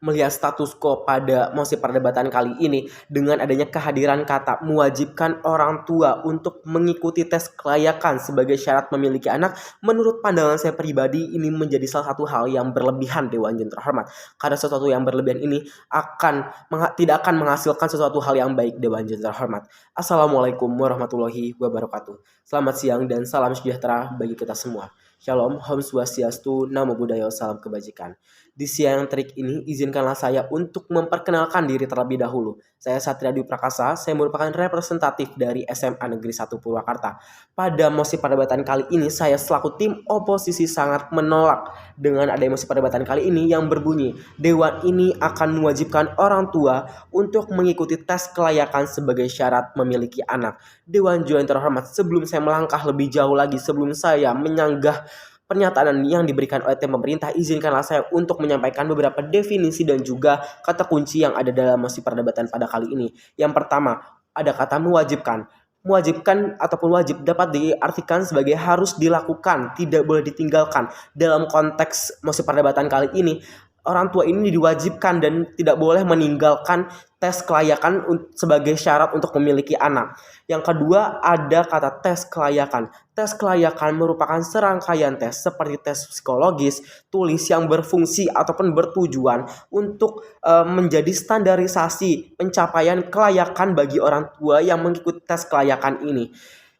Melihat status quo pada masih perdebatan kali ini dengan adanya kehadiran kata mewajibkan orang tua untuk mengikuti tes kelayakan sebagai syarat memiliki anak, menurut pandangan saya pribadi ini menjadi salah satu hal yang berlebihan Dewan Jun terhormat. Karena sesuatu yang berlebihan ini tidak akan menghasilkan sesuatu hal yang baik Dewan Jun terhormat. Assalamualaikum warahmatullahi wabarakatuh. Selamat siang dan salam sejahtera bagi kita semua. Shalom, Om Swastiastu, Namo Buddhaya, salam kebajikan. Di siang terik ini, izinkanlah saya untuk memperkenalkan diri terlebih dahulu. Saya Satria Dwi Prakasa, saya merupakan representatif dari SMA Negeri 1 Purwakarta. Pada mosi perdebatan kali ini, saya selaku tim oposisi sangat menolak dengan adanya mosi perdebatan kali ini yang berbunyi, Dewan ini akan mewajibkan orang tua untuk mengikuti tes kelayakan sebagai syarat memiliki anak. Dewan Jun terhormat, sebelum saya melangkah lebih jauh lagi, sebelum saya menyanggah pernyataan yang diberikan oleh tim pemerintah, izinkanlah saya untuk menyampaikan beberapa definisi dan juga kata kunci yang ada dalam mosi perdebatan pada kali ini. Yang pertama, ada kata mewajibkan. Mewajibkan ataupun wajib dapat diartikan sebagai harus dilakukan, tidak boleh ditinggalkan. Dalam konteks mosi perdebatan kali ini, orang tua ini diwajibkan dan tidak boleh meninggalkan tes kelayakan sebagai syarat untuk memiliki anak. Yang kedua, ada kata tes kelayakan. Tes kelayakan merupakan serangkaian tes seperti tes psikologis, tulis yang berfungsi ataupun bertujuan untuk menjadi standarisasi pencapaian kelayakan bagi orang tua yang mengikuti tes kelayakan ini.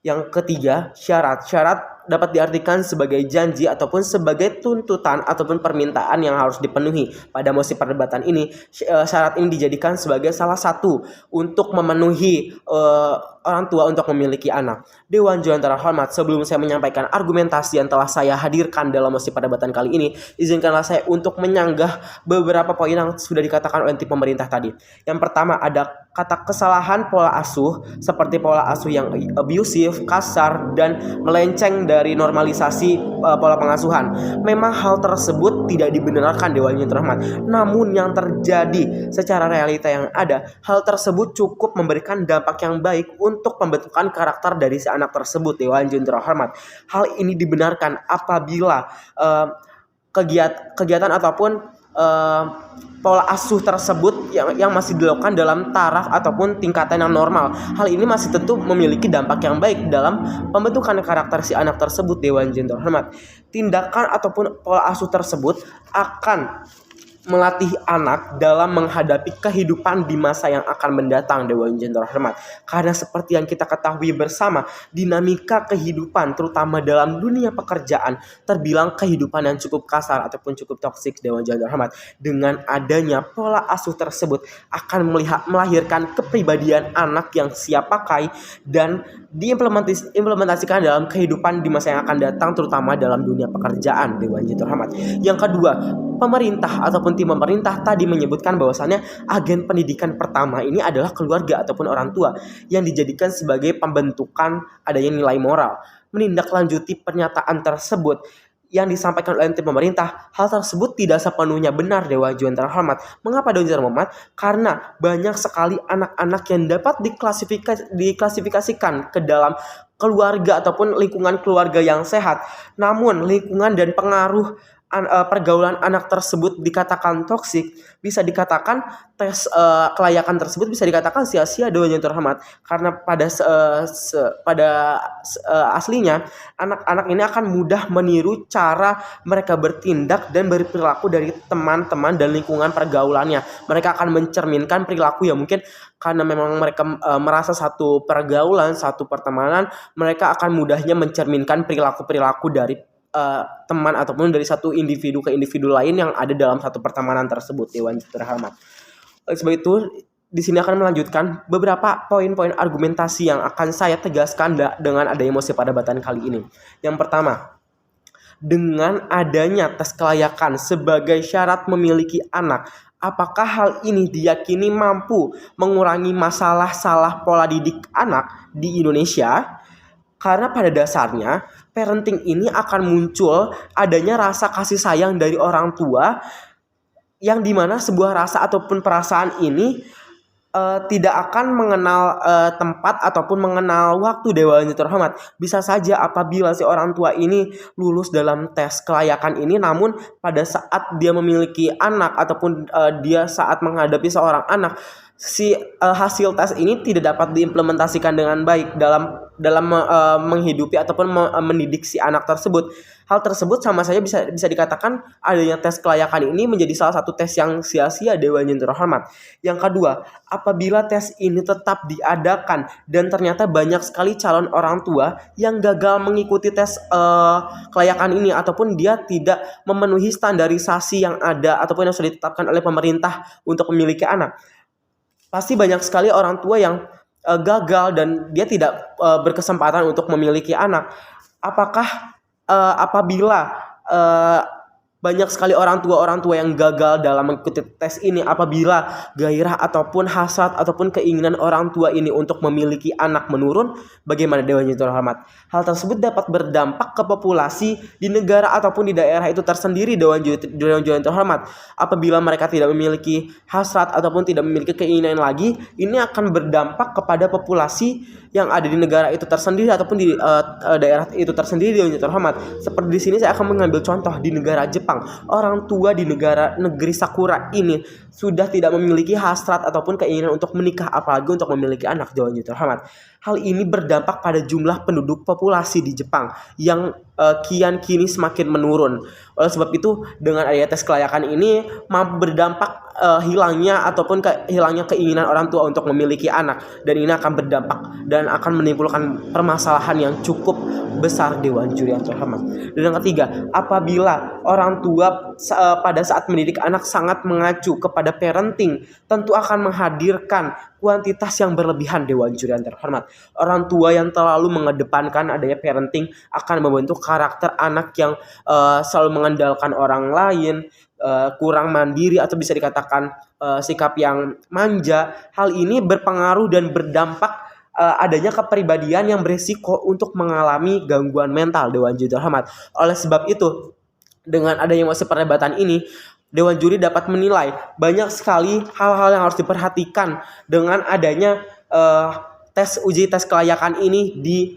Yang ketiga, syarat. Syarat dapat diartikan sebagai janji ataupun sebagai tuntutan ataupun permintaan yang harus dipenuhi. Pada mosi perdebatan ini, syarat ini dijadikan sebagai salah satu untuk memenuhi orang tua untuk memiliki anak. Dewan Jun terhormat, sebelum saya menyampaikan argumentasi yang telah saya hadirkan dalam mosi perdebatan kali ini, izinkanlah saya untuk menyanggah beberapa poin yang sudah dikatakan oleh tim pemerintah tadi. Yang pertama, ada kata kesalahan pola asuh, seperti pola asuh yang abusive, kasar, dan melenceng dari normalisasi pola pengasuhan. Memang hal tersebut tidak dibenarkan Dewan Jun terhormat. Namun yang terjadi secara realita yang ada, hal tersebut cukup memberikan dampak yang baik untuk pembentukan karakter dari si anak tersebut Dewan Jun terhormat. Hal ini dibenarkan apabila kegiatan ataupun pola asuh tersebut yang masih dilakukan dalam taraf ataupun tingkatan yang normal. Hal ini masih tentu memiliki dampak yang baik dalam pembentukan karakter si anak tersebut Dewan Jun terhormat. Tindakan ataupun pola asuh tersebut akan melatih anak dalam menghadapi kehidupan di masa yang akan mendatang Dewan Jun terhormat. Karena seperti yang kita ketahui bersama, dinamika kehidupan terutama dalam dunia pekerjaan terbilang kehidupan yang cukup kasar ataupun cukup toksik Dewan Jun terhormat. Dengan adanya pola asuh tersebut akan melahirkan kepribadian anak yang siap pakai dan diimplementasikan dalam kehidupan di masa yang akan datang terutama dalam dunia pekerjaan Dewan Jun terhormat. Yang kedua, pemerintah ataupun tim pemerintah tadi menyebutkan bahwasannya agen pendidikan pertama ini adalah keluarga ataupun orang tua yang dijadikan sebagai pembentukan adanya nilai moral. Menindaklanjuti pernyataan tersebut yang disampaikan oleh tim pemerintah, hal tersebut tidak sepenuhnya benar Dewan Jun terhormat. Mengapa Dewan Jun terhormat? Karena banyak sekali anak-anak yang dapat diklasifikasikan ke dalam keluarga ataupun lingkungan keluarga yang sehat. Namun lingkungan dan pengaruh pergaulan anak tersebut dikatakan toksik, bisa dikatakan tes kelayakan tersebut bisa dikatakan sia-sia Dewan Jun terhormat. Karena pada aslinya anak-anak ini akan mudah meniru cara mereka bertindak dan berperilaku dari teman-teman dan lingkungan pergaulannya. Mereka akan mencerminkan perilaku yang mungkin karena memang mereka merasa satu pergaulan, satu pertemanan, mereka akan mudahnya mencerminkan perilaku-perilaku dari teman ataupun dari satu individu ke individu lain yang ada dalam satu pertemanan tersebut Dewan Jun terhormat. Oleh sebab itu, di sini akan melanjutkan beberapa poin-poin argumentasi yang akan saya tegaskan dengan adanya mosi perdebatan kali ini. Yang pertama, dengan adanya tes kelayakan sebagai syarat memiliki anak, apakah hal ini diyakini mampu mengurangi masalah salah pola didik anak di Indonesia? Karena pada dasarnya parenting ini akan muncul adanya rasa kasih sayang dari orang tua yang dimana sebuah rasa ataupun perasaan ini tidak akan mengenal tempat ataupun mengenal waktu Dewan yang terhormat. Bisa saja apabila si orang tua ini lulus dalam tes kelayakan ini, namun pada saat dia memiliki anak ataupun dia saat menghadapi seorang anak, si hasil tes ini tidak dapat diimplementasikan dengan baik dalam menghidupi ataupun mendidik si anak tersebut. Hal tersebut sama saja bisa dikatakan adanya tes kelayakan ini menjadi salah satu tes yang sia-sia Dewan yang terhormat. Yang kedua, apabila tes ini tetap diadakan dan ternyata banyak sekali calon orang tua yang gagal mengikuti tes kelayakan ini ataupun dia tidak memenuhi standarisasi yang ada ataupun yang sudah ditetapkan oleh pemerintah untuk memiliki anak, pasti banyak sekali orang tua yang gagal dan dia tidak berkesempatan untuk memiliki anak. Apabila banyak sekali orang tua yang gagal dalam mengikuti tes ini, apabila gairah ataupun hasrat ataupun keinginan orang tua ini untuk memiliki anak menurun, bagaimana Dewan yang terhormat? Hal tersebut dapat berdampak ke populasi di negara ataupun di daerah itu tersendiri Dewan yang terhormat. Apabila mereka tidak memiliki hasrat ataupun tidak memiliki keinginan lagi, ini akan berdampak kepada populasi yang ada di negara itu tersendiri ataupun di daerah itu tersendiri Dewan yang terhormat. Seperti di sini saya akan mengambil contoh di negara Jepang. Orang tua di negeri Sakura ini sudah tidak memiliki hasrat ataupun keinginan untuk menikah, apalagi untuk memiliki anak Dewan yang terhormat. Hal ini berdampak pada jumlah penduduk populasi di Jepang yang kian kini semakin menurun. Oleh sebab itu, dengan adanya tes kelayakan ini mampu berdampak hilangnya keinginan orang tua untuk memiliki anak, dan ini akan berdampak dan akan menimbulkan permasalahan yang cukup besar Dewan Juri yang terhormat. Dan yang ketiga, apabila orang tua pada saat mendidik anak sangat mengacu kepada parenting, tentu akan menghadirkan kuantitas yang berlebihan Dewan Juri yang terhormat. Orang tua yang terlalu mengedepankan adanya parenting akan membentuk karakter anak yang selalu mengandalkan orang lain, kurang mandiri atau bisa dikatakan sikap yang manja. Hal ini berpengaruh dan berdampak adanya kepribadian yang beresiko untuk mengalami gangguan mental Dewan Juri terhormat. Oleh sebab itu, dengan adanya masa perdebatan ini, Dewan Juri dapat menilai banyak sekali hal-hal yang harus diperhatikan dengan adanya uji tes kelayakan ini di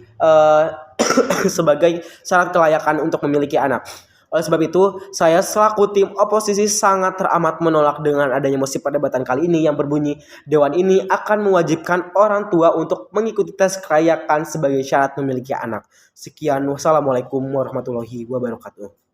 sebagai syarat kelayakan untuk memiliki anak. Oleh sebab itu, saya selaku tim oposisi sangat teramat menolak dengan adanya mosi perdebatan kali ini yang berbunyi Dewan ini akan mewajibkan orang tua untuk mengikuti tes kelayakan sebagai syarat memiliki anak. Sekian, wassalamualaikum warahmatullahi wabarakatuh.